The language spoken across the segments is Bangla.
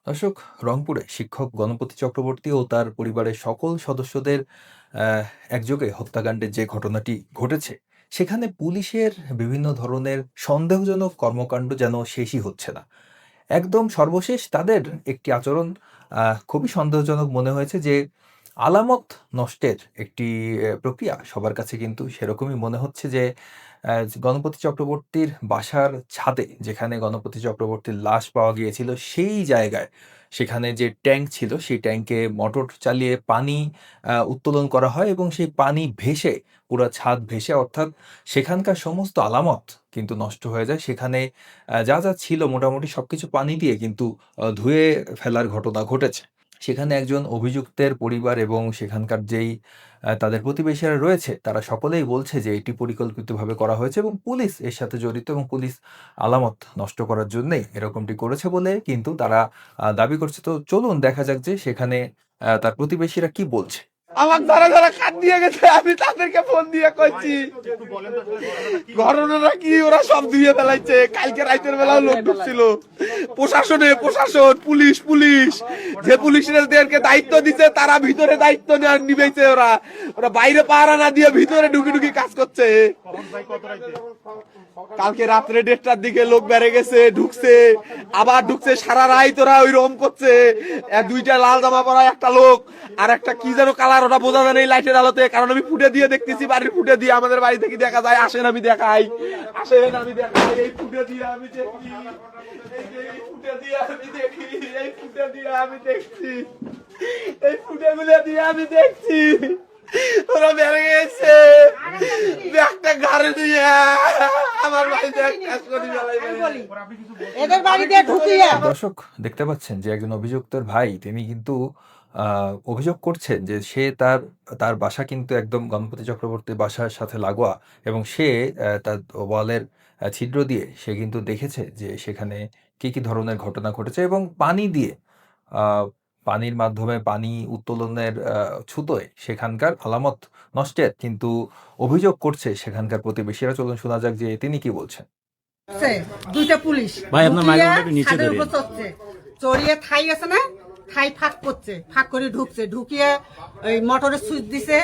দর্শক, রংপুরে শিক্ষক গণপতি চক্রবর্তী ও তার পরিবারের সকল সদস্যদের একযোগে হত্যাকাণ্ডের যে ঘটনাটি ঘটেছে, সেখানে পুলিশের বিভিন্ন ধরনের সন্দেহজনক কর্মকাণ্ড যেন শেষই হচ্ছে না। একদম সর্বশেষ তাদের একটি আচরণ খুবই সন্দেহজনক মনে হয়েছে যে, আলামত নষ্টের একটি প্রক্রিয়া সবার কাছে কিন্তু সেরকমই মনে হচ্ছে যে, গণপতি চক্রবর্তীর বাসার ছাদে যেখানে গণপতি চক্রবর্তীর লাশ পাওয়া গিয়েছিল, সেই জায়গায় সেখানে যে ট্যাঙ্ক ছিল, সেই ট্যাঙ্কে মোটর চালিয়ে পানি উত্তোলন করা হয় এবং সেই পানি ভেসে পুরা ছাদ ভেসে, অর্থাৎ সেখানকার সমস্ত আলামত কিন্তু নষ্ট হয়ে যায়। সেখানে যা ছিল মোটামুটি সবকিছু পানি দিয়ে কিন্তু ধুয়ে ফেলার ঘটনা ঘটেছে। সেখানে একজন অভিযুক্তের পরিবার এবং সেখানকার যেই তাদের প্রতিবেশীরা রয়েছে, তারা সকলেই বলছে যে এটি পরিকল্পিতভাবে করা হয়েছে এবং পুলিশ এর সাথে জড়িত এবং পুলিশ আলামত নষ্ট করার জন্যেই এরকমটি করেছে বলে কিন্তু তারা দাবি করছে। তো চলুন দেখা যাক যে সেখানে তার প্রতিবেশীরা কি বলছে। আমার ধরা ধরা কাট দিয়ে গেছে, আমি তাদেরকে ফোন দিয়ে কইছি ঘটনাটা কি, ওরা সব ধুয়ে ফেলাইছে। কালকে রাতের বেলাও লোক ঢুকছিল, প্রশাসন পুলিশ পুলিশ যে পুলিশদেরকে দায়িত্ব দিচ্ছে তারা ভিতরে দায়িত্ব নিবেছে। ওরা ওরা বাইরে পাহারা না দিয়ে ভিতরে ঢুকি ঢুকি কাজ করছে। কালকে রাত্রে 1:30টার দিকে লোক বেড়ে গেছে, ঢুকছে, আবার ঢুকছে, সারা রাত ওরা ওই রকম করছে। 2টা লাল জামা পরা একটা লোক আর একটা কি যেন কালার, ওটা বোঝা যায় না এই লাইটের আলোতে, কারণ আমি ফুটে দিয়ে দেখতেছি, বাড়ির ফুটে দিয়ে আমাদের বাড়ি থেকে দেখা যায়। আসেন আমি দেখাই, আসেন আমি দেখাই, এই ফুটে দিয়ে আমি দেখি, এই ফুটে দিয়ে আমি দেখি, এই ফুটে দিয়ে আমি দেখছি, এই ফুটে গুলো দিয়ে আমি দেখছি ওরা বেড়ে গেছে একটা ঘরে দিয়ে আমার বাড়িতে এদের বাড়িতে ঢুকিয়ে। দর্শক, দেখতে পাচ্ছেন যে একজন অভিযুক্তের ভাই তিনি কিন্তু অভিযোগ করছেন যে সে তার তার বাসা কিন্তু একদম গণপতি চক্রবর্তীর বাসার সাথে লাগোয়া এবং সে তার ওয়ালের ছিদ্র দিয়ে সে কিন্তু দেখেছে যে সেখানে কি ধরনের ঘটনা ঘটেছে এবং পানি দিয়ে পানির মাধ্যমে পানি উত্তোলনের ছুতোয় সেখানকার আলামত নষ্টের কিন্তু অভিযোগ করছে সেখানকার প্রতিবেশীরা। চলুন শোনা যাক যে তিনি কি বলছেন। 2টা পুলিশ ভাই আপনার মাইক্রোফোনটা নিচে ধরে চড়িয়ে থাই আছে না, থাই ফাঁক করছে, ফাঁক করে ঢুকছে, ঢুকিয়ে ওই মোটরের সুইচ দিছে,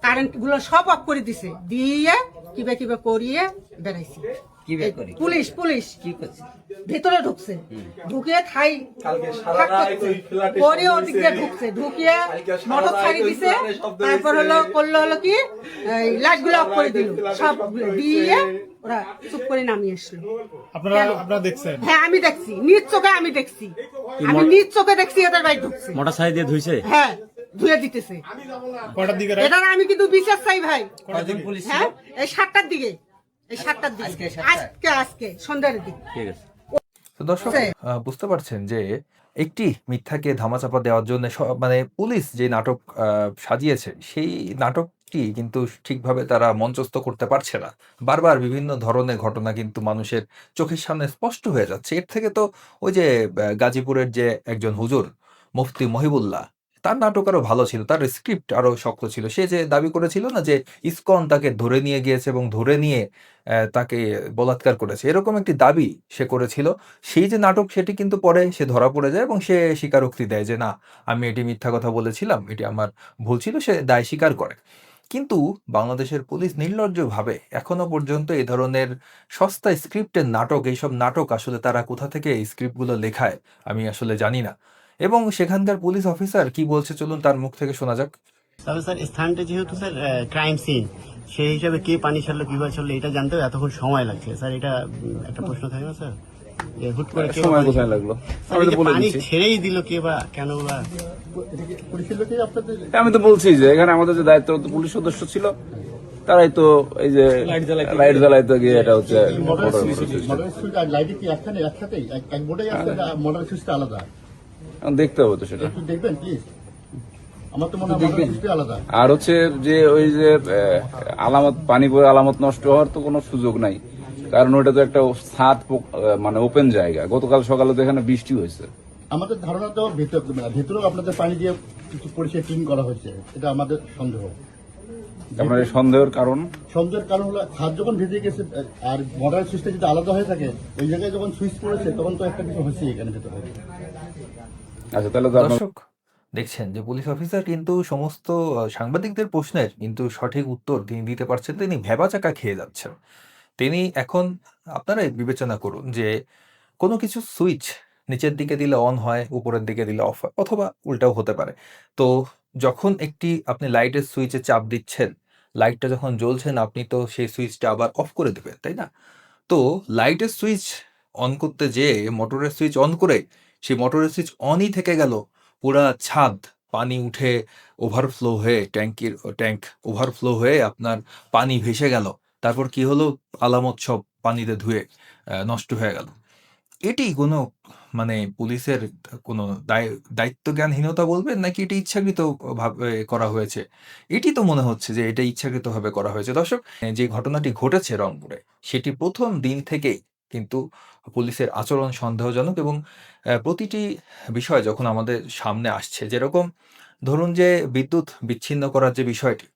কারেন্ট গুলো সব অফ করে দিছে, দিয়ে কিবে কিবে করিয়ে বেড়াইছে। পুলিশ পুলিশ ভিতরে ঢুকছে, ঢুকিয়ে থাই ফাঁক করছে, করে ওদিক দিয়ে ঢুকছে, ঢুকিয়ে মোটর ছাড়ি দিছে, তারপর করলো কি লাইট গুলো অফ করে দিল, সব দিয়ে ওরা চুপ করে নামিয়ে আসলো। আপনারা দেখছেন? হ্যাঁ আমি দেখছি, নিজ চোখে আমি দেখছি, আমি নিজ চোখে দেখছি এদের বাড়ি ঢুকছে। মোটর সাইকেল দিয়ে ধুইছে? হ্যাঁ ধুয়ে দিতেছে। কটার দিকে? এটা আমি কিন্তু বিশ্বাস চাই ভাই। কতজন পুলিশ? হ্যাঁ এই 7টার দিকে, এই 7টার দিকে, আজকে সন্ধ্যার দিকে। ঠিক আছে। তো দর্শক, বুঝতে পারছেন যে একটি মিথ্যাকে ধামাচাপা দেওয়ার জন্য মানে পুলিশ যে নাটক সাজিয়েছে, সেই নাটকটি কিন্তু ঠিকভাবে তারা মঞ্চস্থ করতে পারছে না। বারবার বিভিন্ন ধরনের ঘটনা কিন্তু মানুষের চোখের সামনে স্পষ্ট হয়ে যাচ্ছে। এর থেকে তো ওই যে গাজীপুরের যে একজন হুজুর মুফতি মহিবুল্লাহ, তার নাটক আরো ভালো ছিল, তার স্ক্রিপ্ট আরো শক্ত ছিল। সে যে দাবি করেছিল না যে ইসকন তাকে ধরে নিয়ে গিয়েছে এবং ধরে নিয়ে তাকে বলাৎকার করেছে, এরকম একটি দাবি সে করেছিল। সেই যে নাটক, সেটি কিন্তু পরে সে ধরা পড়ে যায় এবং সে স্বীকারোক্তি দেয় যে না, আমি এটি মিথ্যা কথা বলেছিলাম, এটি আমার ভুল ছিল, সে দায় স্বীকার করে। কিন্তু বাংলাদেশের পুলিশ নির্লজ্জভাবে এখনো পর্যন্ত এই ধরনের সস্তা স্ক্রিপ্টের নাটক, এইসব নাটক আসলে তারা কোথা থেকে এই স্ক্রিপ্টগুলো লেখায় আমি আসলে জানি না। এবং সেখানকার পুলিশ অফিসার কি বলছে চলুন তার মুখ থেকে শোনা যাক। তবে স্যার স্থানটা যেহেতু স্যার ক্রাইম সিন, সেই হিসাবে কে পানি ছাড়লো কিভাবে ছাড়লো এটা জানতেও এতক্ষণ সময় লাগছে স্যার। এটা একটা প্রশ্ন থাকে না স্যার, হুট করে সময় কোথায় লাগলো, পানি ছেড়েই দিল কে বা কেন বা? আমি তো বলছি যে এখানে আমাদের যে দায়িত্বরত পুলিশ সদস্য ছিল, তারাই তো এই যে লাইট জ্বালাইতে গিয়ে এটা হচ্ছে দেখতে হবে তো সেটা। আর হচ্ছে যে ওই যে আলামত পানি পরে আলামত নষ্ট হওয়ার তো কোনো সুযোগ নাই, কারণ ওটা তো একটা ছাদ, মানে ওপেন জায়গা। গতকাল সকালে তো এখানে বৃষ্টি হয়েছে। আমাদের ধারণা তো ভেতরেও আপনাদের পানি দিয়ে কিছু পরিষ্কার ক্লিন করা হয়েছে, এটা আমাদের সন্দেহ। আপনার এই সন্দেহের কারণ? সন্দেহের কারণ হলো হাত যখন ভেজে গেছে আর মডার্ন সুইচটা যদি আলাদা হয়ে থাকে, ওই জায়গায় যখন সুইচ করেছে তখন তো একটা কিছু হয়েছে এখানে ভেতরে। আচ্ছা, তাহলে তো আপনার দর্শক দেখছেন যে পুলিশ অফিসার কিন্তু সমস্ত সাংবাদিকদের প্রশ্নের কিন্তু সঠিক উত্তর তিনি দিতে পারছেন, তিনি ভ্যাবাচাকা খেয়ে যাচ্ছেন। তিনি এখন আপনারাই বিবেচনা করুন যে কোনো কিছু সুইচ নিচের দিকে দিলে অন হয়, উপরের দিকে দিলে অফ হয়, অথবা উল্টাও হতে পারে। তো যখন একটি আপনি লাইটের সুইচে চাপ দিচ্ছেন, লাইটটা যখন জ্বলছে না, আপনি তো সেই সুইচটা আবার অফ করে দিবেন, তাই না? তো লাইটের সুইচ অন করতে যেয়ে মোটরের সুইচ অন করে সেই মোটরের সুইচ অনই থেকে গেল। পুরা ছাদ পানি উঠে ওভারফ্লো হয়ে ট্যাঙ্ক ওভারফ্লো হয়ে আপনার পানি ভেসে গেল। তারপর কি হলো? আলামত সব পানিতে ধুয়ে নষ্ট হয়ে গেল। এটি কোনো মানে পুলিশের কোনো দায়িত্বজ্ঞানহীনতা বলবেন, নাকি এটি ইচ্ছাকৃত ভাবে করা হয়েছে? এটি তো মনে হচ্ছে যে এটা ইচ্ছাকৃতভাবে করা হয়েছে। দর্শক, যে ঘটনাটি ঘটেছে রংপুরে, সেটি ১ম দিন থেকেই কিন্তু পুলিশের আচরণ সন্দেহজনক, এবং প্রতিটি বিষয় যখন আমাদের সামনে আসছে, যেরকম ধরুন যে বিদ্যুৎ বিচ্ছিন্ন করার যে বিষয়টি,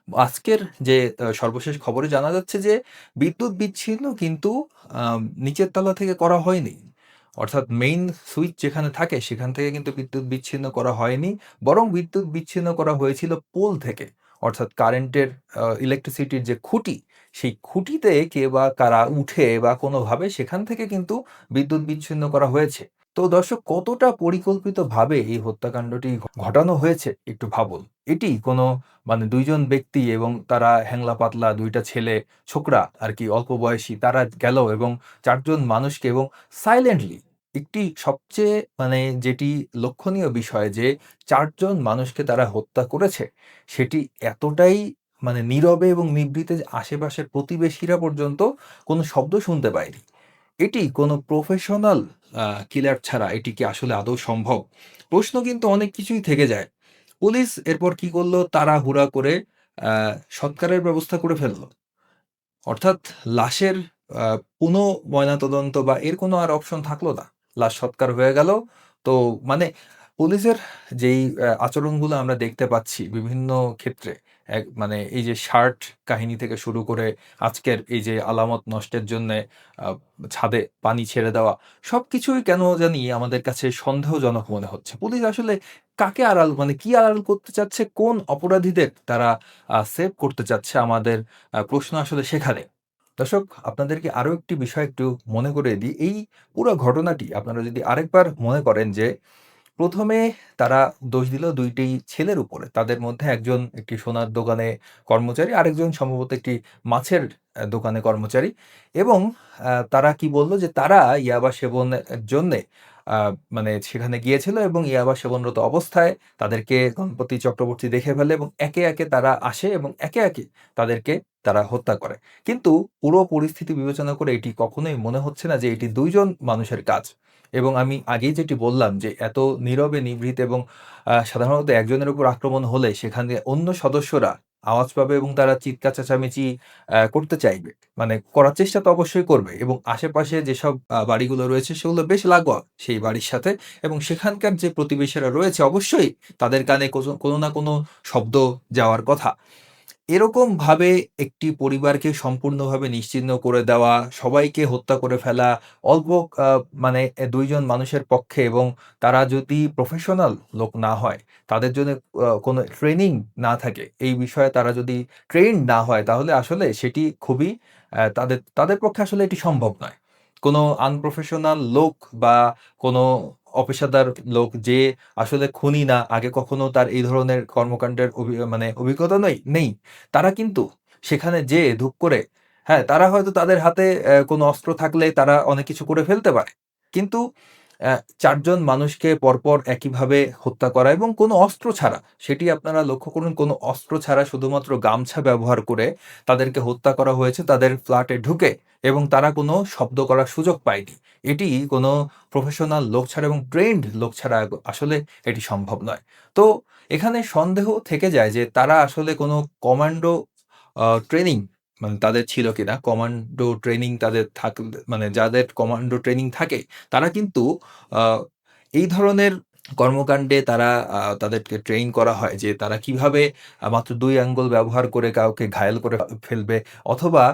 আজকের যে সর্বশেষ খবরে জানা যাচ্ছে যে বিদ্যুৎ বিচ্ছিন্ন কিন্তু নিচের তলা থেকে করা হয়নি। অর্থাৎ মেইন সুইচ যেখানে থাকে সেখান থেকে কিন্তু বিদ্যুৎ বিচ্ছিন্ন করা হয়নি। বরং বিদ্যুৎ বিচ্ছিন্ন করা হয়েছিল পোল থেকে। অর্থাৎ কারেন্টের ইলেকট্রিসিটির যে খুঁটি, সেই খুঁটিতে কে বা কারা উঠে বা কোনোভাবে সেখান থেকে কিন্তু বিদ্যুৎ বিচ্ছিন্ন করা হয়েছে। তো দর্শক, কতটা পরিকল্পিতভাবে এই হত্যাকাণ্ডটি ঘটানো হয়েছে একটু ভাবুন। এটি কোনো মানে ২ জন ব্যক্তি এবং তারা হ্যাংলা পাতলা ২ টা ছেলে, ছোকরা আরকি অল্প বয়সী, তারা গেল এবং ৪ জন মানুষকে এবং সাইলেন্টলি, একটি সবচেয়ে মানে যেটি লক্ষণীয় বিষয় যে ৪ জন মানুষকে তারা হত্যা করেছে, সেটি এতটাই মানে নীরবে এবং নিভৃতে যে আশেপাশের প্রতিবেশীরা পর্যন্ত কোনো শব্দ শুনতে পায়নি। এটি কোনো প্রফেশনাল কিলার ছাড়া এটি কি আসলে আদৌ সম্ভব? প্রশ্ন কিন্তু অনেক কিছুই থেকে যায়। পুলিশ এরপর কি করল? তাড়াহুড়া করে আ সৎকারের ব্যবস্থা করে ফেলল। অর্থাৎ লাশের আ পুনঃ ময়নাতদন্ত বা এর কোনো আর অপশন থাকলো না। লাশ সৎকার হয়ে গেল। তো মানে পুলিশের যেই আচরণগুলো আমরা দেখতে পাচ্ছি বিভিন্ন ক্ষেত্রে, মানে এই যে শার্ট কাহিনী থেকে শুরু করে আজকের এই যে আলামত নষ্টের জন্যে আ ছাদে পানি ছেড়ে দেওয়া, সবকিছুই কেন জানি আমাদের কাছে সন্দেহজনক মনে হচ্ছে। পুলিশ আসলে কাকে আড়াল মানে কি আড়াল করতে চাচ্ছে? কোন অপরাধীদের তারা সেভ করতে চাচ্ছে? আমাদের প্রশ্ন আসলে সেখানে। দর্শক, আপনাদেরকে আরো একটি বিষয় একটু মনে করিয়ে দিই। এই পুরো ঘটনাটি আপনারা যদি আরেকবার মনে করেন যে ১ম এ তারা দোষ দিল ২ টি ছেলের উপরে। তাদের মধ্যে একজন একটি সোনার দোকানে কর্মচারী, আরেকজন সম্ভবত একটি মাছের দোকানে কর্মচারী, এবং তারা কি বলল যে তারা ইয়াবা সেবনের জন্যে আ মানে সেখানে গিয়েছিল এবং ইয়াবা সেবনরত অবস্থায় তাদেরকে গণপতি চক্রবর্তী দেখে ফেলে এবং একে তারা আসে এবং একে তাদেরকে তারা হত্যা করে। কিন্তু পুরো পরিস্থিতি বিবেচনা করে এটি কখনোই মনে হচ্ছে না যে এটি ২ জন মানুষের কাজ। এবং আমি আগেই যেটি বললাম যে এত নীরবে নিভৃত এবং সাধারণত একজনের উপর আক্রমণ হলে সেখানে অন্য সদস্যরা আওয়াজ পাবে এবং তারা চিৎকার চেঁচামেচি করতে চাইবে। মানে করার চেষ্টা তো অবশ্যই করবে, এবং আশেপাশে যেসব বাড়িগুলো রয়েছে সেগুলো বেশ লাগোয়া সেই বাড়ির সাথে, এবং সেখানকার যে প্রতিবেশীরা রয়েছে অবশ্যই তাদের কানে কোনো না কোনো শব্দ যাওয়ার কথা। এরকমভাবে একটি পরিবারকে সম্পূর্ণভাবে নিশ্চিহ্ন করে দেওয়া, সবাইকে হত্যা করে ফেলা, অল্প আ মানে ২ জন মানুষের পক্ষে, এবং তারা যদি প্রফেশনাল লোক না হয়, তাদের জন্য কোনো ট্রেনিং না থাকে, এই বিষয়ে তারা যদি ট্রেইনড না হয়, তাহলে আসলে সেটি খুবই তাদের পক্ষে আসলে এটি সম্ভব নয়। কোনো আনপ্রফেশনাল লোক বা কোনো অপেশাদার লোক যে আসলে খুনি না, আগে কখনো তার এই ধরনের কর্মকাণ্ডের মানে অভিজ্ঞতা নেই। তারা কিন্তু সেখানে যেয়ে ধুপ করে, হ্যাঁ, তারা হয়তো তাদের হাতে কোনো অস্ত্র থাকলে তারা অনেক কিছু করে ফেলতে পারে। কিন্তু ৪ জন মানুষকে পরপর একইভাবে হত্যা করা এবং কোনো অস্ত্র ছাড়া, সেটি আপনারা লক্ষ্য করুন, কোনো অস্ত্র ছাড়া শুধুমাত্র গামছা ব্যবহার করে তাদেরকে হত্যা করা হয়েছে তাদের ফ্ল্যাটে ঢুকে, এবং তারা কোনো শব্দ করার সুযোগ পায়নি। এটি কোনো প্রফেশনাল লোক ছাড়া এবং ট্রেন্ড লোক ছাড়া আসলে এটি সম্ভব নয়। তো এখানে সন্দেহ থেকে যায় যে তারা আসলে কোনো কমান্ডো ট্রেনিং মানে তাদের ছিল কিনা? কমান্ডো ট্রেনিং তাদের মানে যাদের কমান্ডো ট্রেনিং থাকে, তারা কিন্তু আ এই ধরনের কর্মকাণ্ডে তারা তাদেরকে ট্রেন করা হয় যে তারা কিভাবে মাত্র ২ আঙ্গুল ব্যবহার করে কাউকে ঘায়েল করে ফেলবে, অথবা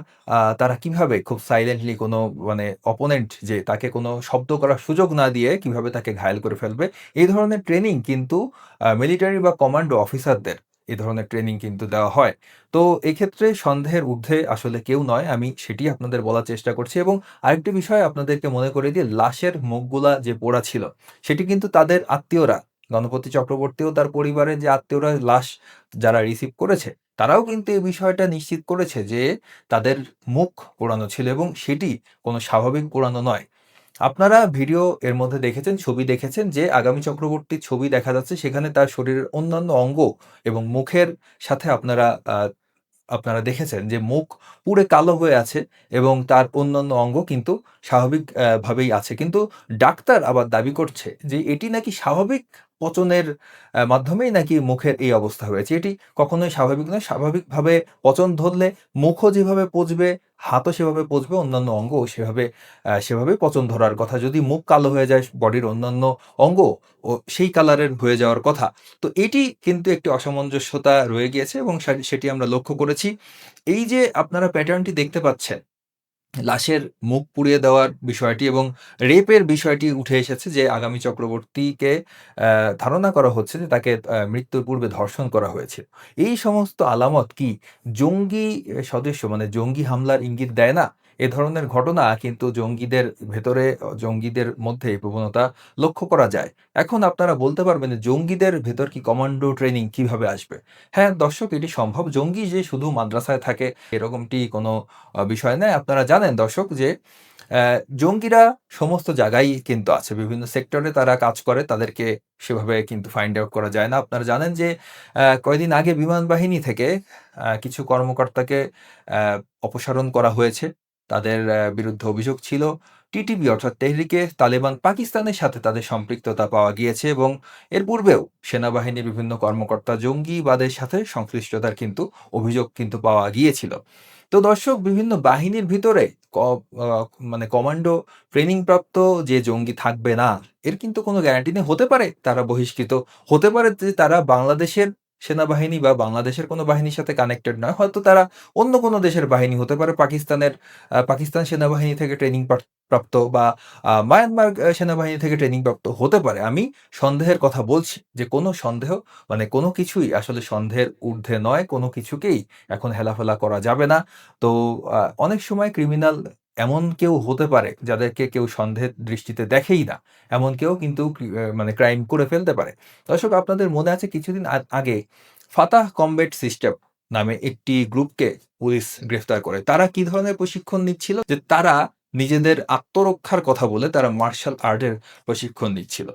তারা কিভাবে খুব সাইলেন্টলি কোনো মানে অপোনেন্ট যে তাকে কোনো শব্দ করার সুযোগ না দিয়ে কিভাবে তাকে ঘায়েল করে ফেলবে। এই ধরনের ট্রেনিং কিন্তু মিলিটারি বা কমান্ডো অফিসারদের এ ধরনের ট্রেনিং কিন্তু দেওয়া হয়। তো এক্ষেত্রে সন্দেহের ঊর্ধ্বে আসলে কেউ নয়। আমি সেটি আপনাদের বলার চেষ্টা করছি, এবং আরেকটি বিষয় আপনাদেরকে মনে করিয়ে দিয়ে, লাশের মুখগুলা যে পোড়া ছিল সেটি কিন্তু তাদের আত্মীয়রা, গণপতি চক্রবর্তী ও তার পরিবারের যে আত্মীয়রা লাশ যারা রিসিভ করেছে, তারাও কিন্তু এই বিষয়টা নিশ্চিত করেছে যে তাদের মুখ পোড়ানো ছিল এবং সেটি কোনো স্বাভাবিক পোড়ানো নয়। আপনারা ভিডিও এর মধ্যে দেখেছেন, ছবি দেখেছেন যে আগামী চক্রবর্তীর ছবি দেখা যাচ্ছে, সেখানে তার শরীরের অন্যান্য অঙ্গ এবং মুখের সাথে আপনারা দেখেছেন যে মুখ পুড়ে কালো হয়ে আছে এবং তার অন্যান্য অঙ্গ কিন্তু স্বাভাবিক ভাবেই আছে। কিন্তু ডাক্তার আবার দাবি করছে যে এটি নাকি স্বাভাবিক পচনের মাধ্যমেই নাকি মুখের এই অবস্থা হয়েছে। এটি কখনোই স্বাভাবিক নয়। স্বাভাবিকভাবে পচন ধরলে মুখও যেভাবে পচবে, হাতও সেভাবে পচবে, অন্যান্য অঙ্গও সেভাবে পচন ধরার কথা। যদি মুখ কালো হয়ে যায়, বডির অন্যান্য অঙ্গ সেই কালারের হয়ে যাওয়ার কথা। তো এটি কিন্তু একটি অসামঞ্জস্যতা রয়ে গিয়েছে এবং সেটি আমরা লক্ষ্য করেছি। এই যে আপনারা প্যাটার্নটি দেখতে পাচ্ছেন, লাশের মুখ পুড়িয়ে দেওয়ার বিষয়টি এবং রেপের বিষয়টি উঠে এসেছে যে আগামী চক্রবর্তীকে ধারণা করা হচ্ছে যে তাকে মৃত্যুর পূর্বে ধর্ষণ করা হয়েছে। এই সমস্ত আলামত কি জঙ্গি সদস্য মানে জঙ্গি হামলার ইঙ্গিত দেয় না? এ ধরনের ঘটনা কিন্তু জঙ্গিদের ভেতরে, জঙ্গিদের মধ্যে এই প্রবণতা লক্ষ্য করা যায়। এখন আপনারা বলতে পারবেন যে জঙ্গিদের ভেতর কি কমান্ডো ট্রেনিং কিভাবে আসবে? হ্যাঁ, দর্শক, এটি সম্ভব। জঙ্গি যে শুধু মাদ্রাসায় থাকে এরকমটি কোনো বিষয় নয়। আপনারা জানেন দর্শক যে জঙ্গিরা সমস্ত জায়গায় কিন্তু আছে। বিভিন্ন সেক্টরে তারা কাজ করে। তাদেরকে সেভাবে কিন্তু ফাইন্ড আউট করা যায় না। আপনারা জানেন যে কয়েকদিন আগে বিমান বাহিনী থেকে কিছু কর্মকর্তাকে অ্যা অপসারণ করা হয়েছে। তাদের বিরুদ্ধে অভিযোগ ছিল টিটিপি অর্থাৎ তেহরিকে তালেবান পাকিস্তানের সাথে তাদের সম্পৃক্ততা পাওয়া গিয়েছে এবং এর পূর্বেও সেনাবাহিনীর বিভিন্ন কর্মকর্তা জঙ্গিবাদের সাথে সংশ্লিষ্টতার কিন্তু অভিযোগ কিন্তু পাওয়া গিয়েছিল। তো দর্শক, বিভিন্ন বাহিনীর ভিতরে ক আ মানে কমান্ডো ট্রেনিং প্রাপ্ত যে জঙ্গি থাকবে না, এর কিন্তু কোনো গ্যারান্টি নেই। হতে পারে তারা বহিষ্কৃত, হতে পারে যে তারা বাংলাদেশের সেনাবাহিনী বা বাংলাদেশের কোনো বাহিনীর সাথে কানেক্টেড নয়। হয়তো তারা অন্য কোনো দেশের বাহিনী হতে পারে। পাকিস্তান সেনাবাহিনী থেকে ট্রেনিং প্রাপ্ত বা মায়ানমার সেনাবাহিনী থেকে ট্রেনিং প্রাপ্ত হতে পারে। আমি সন্দেহের কথা বলছি যে কোনো সন্দেহ মানে কোনো কিছুই আসলে সন্দেহের ঊর্ধ্বে নয়। কোনো কিছুকেই এখন হেলাফেলা করা যাবে না। তো অনেক সময় ক্রিমিনাল এমন কেউ হতে পারে যাদেরকে কেউ সন্দেহের দৃষ্টিতে দেখেই না। এমন কেউ কিন্তু মানে ক্রাইম করে ফেলতে পারে। দর্শক, আপনাদের মনে আছে কিছুদিন আগে ফাতাহ কমব্যাট সিস্টেম নামে একটি গ্রুপকে পুলিশ গ্রেফতার করে। তারা কি ধরনের প্রশিক্ষণ নিচ্ছিল? যে তারা নিজেদের আত্মরক্ষার কথা বলে তারা মার্শাল আর্টের প্রশিক্ষণ নিচ্ছিল।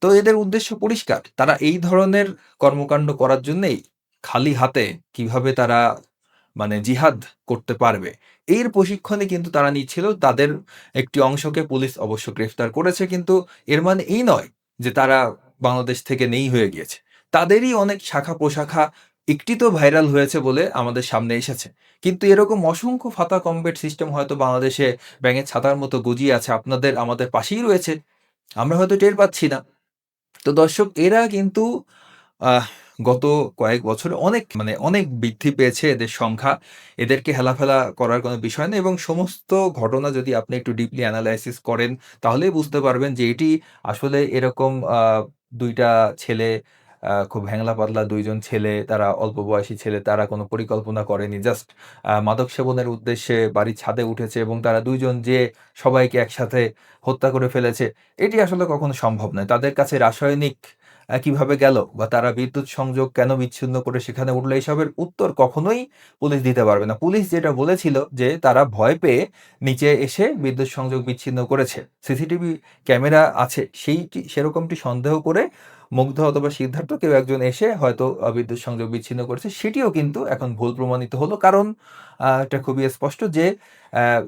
তো এদের উদ্দেশ্য পরিষ্কার। তারা এই ধরনের কর্মকাণ্ড করার জন্যেই খালি হাতে কিভাবে তারা মানে জিহাদ করতে পারবে, এর প্রশিক্ষণই কিন্তু তারা নিচ্ছিল। তাদের একটি অংশকে পুলিশ অবশ্য গ্রেফতার করেছে। কিন্তু এর মানে এই নয় যে তারা বাংলাদেশ থেকে নেই হয়ে গিয়েছে। তাদেরই অনেক শাখা-প্রশাখা একটি তো ভাইরাল হয়েছে বলে আমাদের সামনে এসেছে। কিন্তু এরকম অসংখ্য ফাতা কমব্যাট সিস্টেম হয়তো বাংলাদেশে ব্যাঙের ছাতার মতো গজিয়ে আছে। আমাদের পাশেই রয়েছে। আমরা হয়তো টের পাচ্ছি না। তো দর্শক, এরা কিন্তু আহ গত কয়েক বছরে অনেক বৃদ্ধি পেয়েছে এদের সংখ্যা। এদেরকে হেলাফেলা করার কোনো বিষয় না এবং সমস্ত ঘটনা যদি আপনি একটু ডিপলি এনালাইসিস করেন তাহলেই বুঝতে পারবেন যে এটি আসলে এরকম ২ টা ছেলে, খুব হ্যাংলা পাতলা ২ জন ছেলে, তারা অল্প বয়সী ছেলে, তারা কোনো পরিকল্পনা করেনি। জাস্ট মাদক সেবনের উদ্দেশ্যে বাড়ির ছাদে উঠেছে এবং তারা ২ জন যেয়ে সবাইকে একসাথে হত্যা করে ফেলেছে। এটি আসলে কখনো সম্ভব নয়। তাদের কাছে রাসায়নিক কিভাবে গেল বা তারা বিদ্যুৎ সংযোগ কেন বিচ্ছিন্ন করে সেখানে উঠলো, এসবের উত্তর কখনোই পুলিশ দিতে পারবে না। পুলিশ যেটা বলেছিল যে তারা ভয় পেয়ে নিচে এসে বিদ্যুৎ সংযোগ বিচ্ছিন্ন করেছে। সিসিটিভি ক্যামেরা আছে, সেরকমটি সন্দেহ করে মুগ্ধ অথবা সিদ্ধার্থ কেউ একজন এসে হয়তো বিদ্যুৎ সংযোগ বিচ্ছিন্ন করেছে। সেটিও কিন্তু এখন ভুল প্রমাণিত হলো। কারণ এটা খুবই স্পষ্ট যে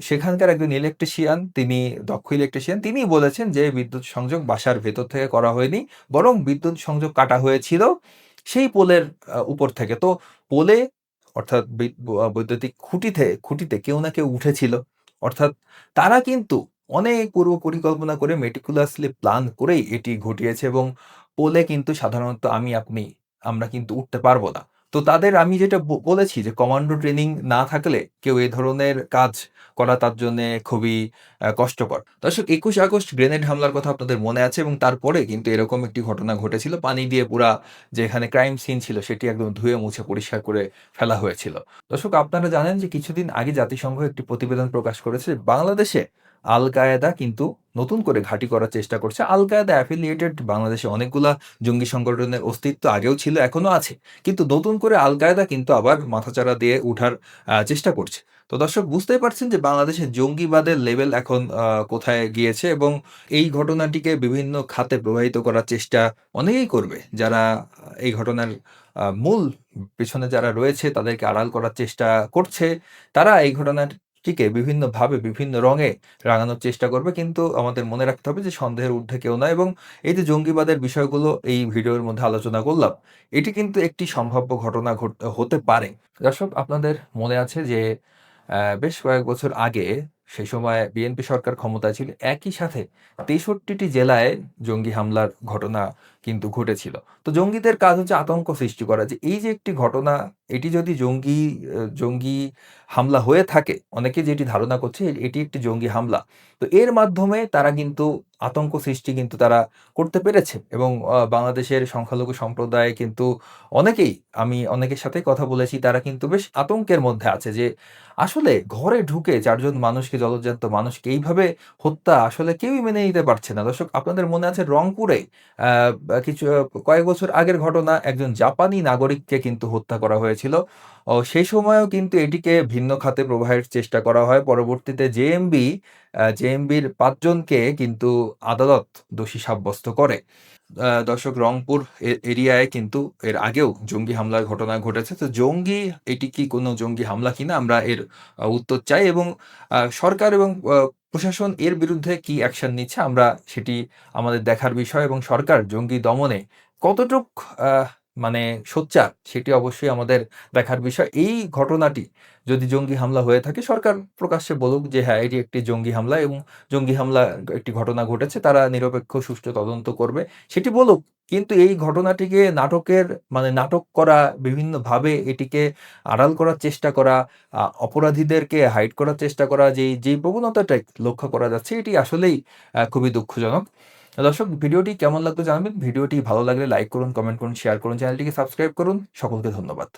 সেখানকার একজন ইলেকট্রিশিয়ান, তিনি দক্ষ ইলেকট্রিশিয়ান, তিনিই বলেছেন যে বিদ্যুৎ সংযোগ বাসার ভেতর থেকে করা হয়নি, বরং বিদ্যুৎ সংযোগ কাটা হয়েছিল সেই পোলের উপর থেকে। তো পোলে অর্থাৎ বৈদ্যুতিক খুঁটিতে কেউ না কেউ উঠেছিল। অর্থাৎ তারা কিন্তু অনেক পূর্ব পরিকল্পনা করে মেটিকুলাসলি প্ল্যান করেই এটি ঘটিয়েছে এবং পোলে কিন্তু সাধারণত আমরা কিন্তু উঠতে পারবো না। তো তাদের আমি যেটা বলেছি যে কমান্ডো ট্রেনিং না থাকলে কেউ এ ধরনের কাজ করা তার জন্যে খুবই কষ্টকর। দর্শক ২১ আগস্ট গ্রেনেড হামলার কথা আপনাদের মনে আছে এবং তারপরে কিন্তু এরকম একটি ঘটনা ঘটেছিল। পানি দিয়ে পুরা যেখানে ক্রাইম সিন ছিল সেটি একদম ধুয়ে মুছে পরিষ্কার করে ফেলা হয়েছিল। দর্শক আপনারা জানেন যে কিছুদিন আগে জাতিসংঘ একটি প্রতিবেদন প্রকাশ করেছে বাংলাদেশে আল কায়েদা কিন্তু নতুন করে ঘাঁটি করার চেষ্টা করছে। আল কায়েদা অ্যাফিলিয়েটেড বাংলাদেশে অনেকগুলা জঙ্গি সংগঠনের অস্তিত্ব আগেও ছিল, এখনো আছে। কিন্তু নতুন করে আল কায়েদা কিন্তু আবার মাথাচাড়া দিয়ে উঠার চেষ্টা করছে। তো দর্শক বুঝতেই পারছেন যে বাংলাদেশে জঙ্গিবাদের লেভেল এখন কোথায় গিয়েছে এবং এই ঘটনাটিকে বিভিন্ন খাতে প্রবাহিত করার চেষ্টা অনেকেই করবে। যারা এই ঘটনার মূল পেছনে যারা রয়েছে তাদেরকে আড়াল করার চেষ্টা করছে, তারা এই ঘটনাটিকে বিভিন্নভাবে বিভিন্ন রঙে রাঙানোর চেষ্টা করবে। কিন্তু আমাদের মনে রাখতে হবে যে সন্দেহের ঊর্ধ্বে কেউ নয় এবং এই যে জঙ্গিবাদের বিষয়গুলো এই ভিডিওর মধ্যে আলোচনা করলাম, এটি কিন্তু একটি সম্ভাব্য ঘটনা হতে পারে। দর্শক আপনাদের মনে আছে যে বেশ কয়েক বছর আগে সেই সময় বিএনপি সরকার ক্ষমতায় ছিল। একই সাথে ৬৩টি জেলায় জঙ্গি হামলার ঘটনা কিন্তু ঘটেছিল। তো জঙ্গিদের কাজ হচ্ছে আতঙ্ক সৃষ্টি করা, যে এই যে একটি ঘটনা, এটি যদি জঙ্গি হামলা হয়ে থাকে, অনেকে যেটি ধারণা করছে এটি একটি জঙ্গি হামলা। তো এর মাধ্যমে তারা কিন্তু আতঙ্ক সৃষ্টি কিন্তু তারা করতে পেরেছে এবং বাংলাদেশের সংখ্যালঘু সম্প্রদায় কিন্তু আমি অনেকের সাথেই কথা বলেছি, তারা কিন্তু বেশ আতঙ্কের মধ্যে আছে যে আসলে ঘরে ঢুকে ৪ জন মানুষকে, জলজ্যান্ত মানুষকে এইভাবে হত্যা আসলে কেউই মেনে নিতে পারছে না। দর্শক আপনাদের মনে আছে রংপুরে কয়েক বছর আগের ঘটনা, একজন জাপানি নাগরিককে কিন্তু হত্যা করা হয়েছিল। সেই সময়ও কিন্তু এটিকে ভিন্ন খাতে প্রবাহের চেষ্টা করা হয়। পরবর্তীতে জেএমবির ৫ জনকে কিন্তু আদালত দোষী সাব্যস্ত করে। দর্শক রংপুর এরিয়ায় কিন্তু এর আগেও জঙ্গি হামলার ঘটনা ঘটেছে। তো এটি কি কোনো জঙ্গি হামলা কিনা আমরা এর উত্তর চাই এবং সরকার এবং প্রশাসন এর বিরুদ্ধে কি অ্যাকশন নিচ্ছে আমরা সেটি আমাদের দেখার বিষয় এবং সরকার জঙ্গি দমনে কতটুক মানে সোচ্চার সেটি অবশ্যই আমাদের দেখার বিষয়। এই ঘটনাটি যদি জঙ্গি হামলা হয়ে থাকে, সরকার প্রকাশ্যে বলুক যে হ্যাঁ, এটি একটি জঙ্গি হামলা এবং জঙ্গি হামলা একটি ঘটনা ঘটেছে, তারা নিরপেক্ষ সুষ্ঠু তদন্ত করবে, সেটি বলুক। কিন্তু এই ঘটনাটিকে নাটক করা, বিভিন্নভাবে এটিকে আড়াল করার চেষ্টা করা, অপরাধীদেরকে হাইড করার চেষ্টা করা, যেই প্রবণতাটা লক্ষ্য করা যাচ্ছে, এটি আসলেই খুবই দুঃখজনক। দর্শক ভিডিওটি কেমন লাগলো জানাবেন। ভিডিওটি ভালো লাগলে লাইক করুন, কমেন্ট করুন, শেয়ার করুন, চ্যানেলটিকে সাবস্ক্রাইব করুন। সকলকে ধন্যবাদ।